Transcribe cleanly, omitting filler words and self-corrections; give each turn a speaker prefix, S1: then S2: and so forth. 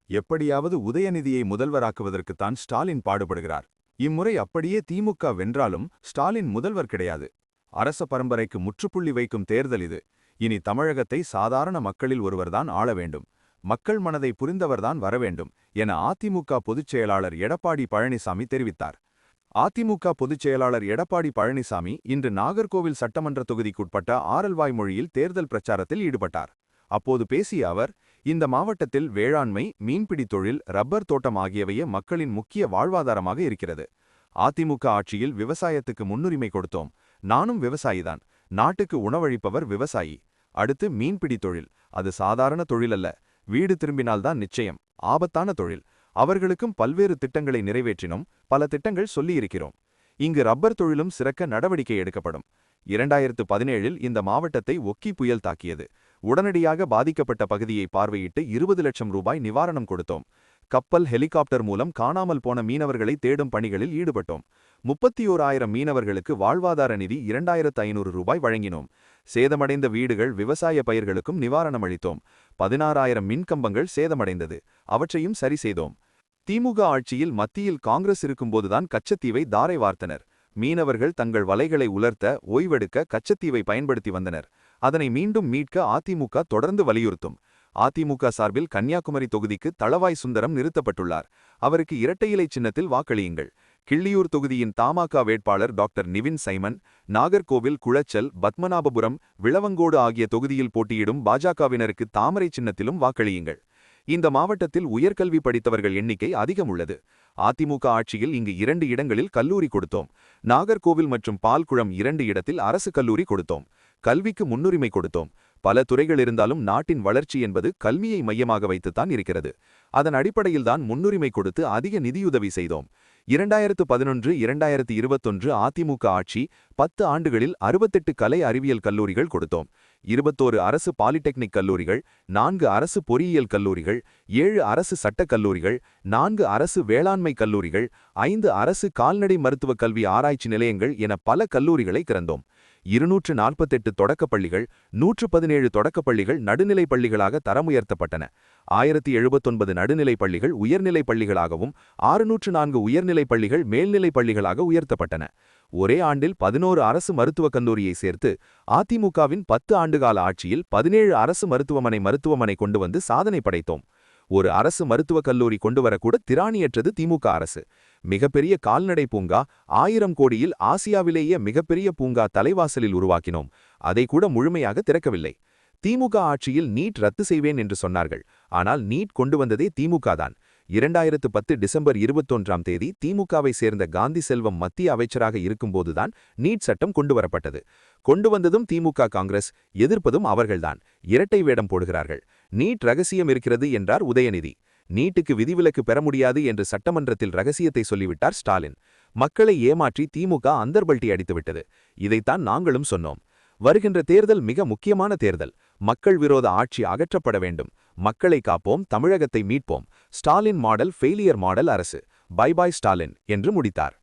S1: எப்படியாவது உதயநிதியை முதல்வராக்குவதற்குத்தான் ஸ்டாலின் பாடுபடுகிறார். இம்முறை அப்படியே திமுக வென்றாலும் ஸ்டாலின் முதல்வர் கிடையாது. அரச பரம்பரைக்கு முற்றுப்புள்ளி வைக்கும் தேர்தல் இது. இனி தமிழகத்தை சாதாரண மக்களில் ஒருவர்தான் ஆள வேண்டும். மக்கள் மனதை புரிந்தவர்தான் வரவேண்டும் என அதிமுக பொதுச் செயலாளர் எடப்பாடி பழனிசாமி தெரிவித்தார். அதிமுக பொதுச் செயலாளர் எடப்பாடி பழனிசாமி இன்று நாகர்கோவில் சட்டமன்ற தொகுதிக்குட்பட்ட ஆரல்வாய்மொழியில் தேர்தல் பிரச்சாரத்தில் ஈடுபட்டார். அப்போது பேசிய அவர், இந்த மாவட்டத்தில் வேளாண்மை, மீன்பிடி தொழில், ரப்பர் தோட்டம் ஆகியவையே மக்களின் முக்கிய வாழ்வாதாரமாக இருக்கிறது. அதிமுக ஆட்சியில் விவசாயத்துக்கு முன்னுரிமை கொடுத்தோம். நானும் விவசாயிதான். நாட்டுக்கு உணவளிப்பவர் விவசாயி. அடுத்து மீன்பிடி தொழில். அது சாதாரண தொழிலல்ல. வீடு திரும்பினால்தான் நிச்சயம் ஆபத்தான தொழில். அவர்களுக்கும் பல்வேறு திட்டங்களை நிறைவேற்றினோம். பல திட்டங்கள் சொல்லியிருக்கிறோம். இங்கு ரப்பர் தொழிலும் சிறக்க நடவடிக்கை எடுக்கப்படும். 2017இல் இந்த மாவட்டத்தை ஒக்கி புயல் தாக்கியது. உடனடியாக பாதிக்கப்பட்ட பகுதியை பார்வையிட்டு 20 லட்சம் ரூபாய் நிவாரணம் கொடுத்தோம். கப்பல், ஹெலிகாப்டர் மூலம் காணாமல் போன மீனவர்களை தேடும் பணிகளில் ஈடுபட்டோம். 31,000 மீனவர்களுக்கு வாழ்வாதார நிதி 2,500 ரூபாய் வழங்கினோம். சேதமடைந்த வீடுகள், விவசாய பயிர்களுக்கும் நிவாரணம் அளித்தோம். 16,000 மின்கம்பங்கள் சேதமடைந்தது. அவற்றையும் சரி செய்தோம். திமுக ஆட்சியில் மத்தியில் காங்கிரஸ் இருக்கும்போதுதான் கச்சத்தீவை தாரை வார்த்தனர். மீனவர்கள் தங்கள் வலைகளை உலர்த்த, ஓய்வெடுக்க கச்சத்தீவை பயன்படுத்தி வந்தனர். அதனை மீண்டும் மீட்க அதிமுக தொடர்ந்து வலியுறுத்தும். அதிமுக சார்பில் கன்னியாகுமரி தொகுதிக்கு தளவாய் சுந்தரம் நிறுத்தப்பட்டுள்ளார். அவருக்கு இரட்டை இலை சின்னத்தில் வாக்களியுங்கள். கிள்ளியூர் தொகுதியின் தமாக வேட்பாளர் டாக்டர் நிவின் சைமன், நாகர்கோவில், குளச்சல், பத்மநாபபுரம், விளவங்கோடு ஆகிய தொகுதியில் போட்டியிடும் பாஜகவினருக்கு தாமரை சின்னத்திலும் வாக்களியுங்கள். இந்த மாவட்டத்தில் உயர்கல்வி படித்தவர்கள் எண்ணிக்கை அதிகம் உள்ளது. அதிமுக ஆட்சியில் இங்கு 2 இடங்களில் கல்லூரி கொடுத்தோம். நாகர்கோவில் மற்றும் பால்குளம் 2 இடத்தில் அரசு கல்லூரி கொடுத்தோம். கல்விக்கு முன்னுரிமை கொடுத்தோம். பல துறைகள் இருந்தாலும் நாட்டின் வளர்ச்சி என்பது கல்வியை மையமாக வைத்துத்தான் இருக்கிறது. அதன் அடிப்படையில்தான் முன்னுரிமை கொடுத்து அதிக நிதியுதவி செய்தோம். 2011-2021 அதிமுக ஆட்சி 10 ஆண்டுகளில் 68 கலை அறிவியல் கல்லூரிகள் கொடுத்தோம். 21 அரசு பாலிடெக்னிக் கல்லூரிகள், 4 அரசு பொறியியல் கல்லூரிகள், 7 அரசு சட்டக் கல்லூரிகள், 4 அரசு வேளாண்மை கல்லூரிகள், 5 அரசு கால்நடை மருத்துவ கல்வி ஆராய்ச்சி நிலையங்கள் என பல கல்லூரிகளை திறந்தோம். 248 தொடக்கப்பள்ளிகள், 117 தொடக்கப்பள்ளிகள் நடுநிலைப் பள்ளிகளாக தரம் உயர்த்தப்பட்டன. 1079 நடுநிலைப் பள்ளிகள் உயர்நிலைப் பள்ளிகளாகவும் 604 உயர்நிலைப் பள்ளிகள் மேல்நிலைப் பள்ளிகளாக உயர்த்தப்பட்டன. ஒரே ஆண்டில் 11 அரசு மருத்துவக் கல்லூரியை சேர்த்து அதிமுகவின் 10 ஆண்டுகால ஆட்சியில் 17 அரசு மருத்துவமனை கொண்டு வந்து சாதனை படைத்தோம். ஒரு அரசு மருத்துவக் கல்லூரி கொண்டுவரக்கூட திராணியற்றது திமுக அரசு. மிகப்பெரிய கால்நடை பூங்கா, 1000 கோடியில் ஆசியாவிலேயே மிகப்பெரிய பூங்கா தலைவாசலில் உருவாக்கினோம். அதை கூட முழுமையாக திறக்கவில்லை. திமுக ஆட்சியில் நீட் ரத்து செய்வேன் என்று சொன்னார்கள். ஆனால் நீட் கொண்டு வந்ததே திமுக தான். 2010 டிசம்பர் 21ஆம் தேதி திமுகவை சேர்ந்த காந்தி செல்வம் மத்திய அமைச்சராக இருக்கும்போதுதான் நீட் சட்டம் கொண்டுவரப்பட்டது. கொண்டு வந்ததும் திமுக, காங்கிரஸ், எதிர்ப்பதும் அவர்கள்தான். இரட்டை வேடம் போடுகிறார்கள். நீட் ரகசியம் இருக்கிறது என்றார் உதயநிதி. நீட்டுக்கு விதிவிலக்கு பெற முடியாது என்று சட்டமன்றத்தில் ரகசியத்தை சொல்லிவிட்டார் ஸ்டாலின். மக்களை ஏமாற்றி திமுக அந்தர்பல்ட்டி அடித்துவிட்டது. இதைத்தான் நாங்களும் சொன்னோம். வருகின்ற தேர்தல் மிக முக்கியமான தேர்தல். மக்கள் விரோத ஆட்சி அகற்றப்பட வேண்டும். மக்களை காப்போம், தமிழகத்தை மீட்போம். ஸ்டாலின் மாடல் ஃபெயிலியர் மாடல் அரசு. பை பை ஸ்டாலின் என்று முடித்தார்.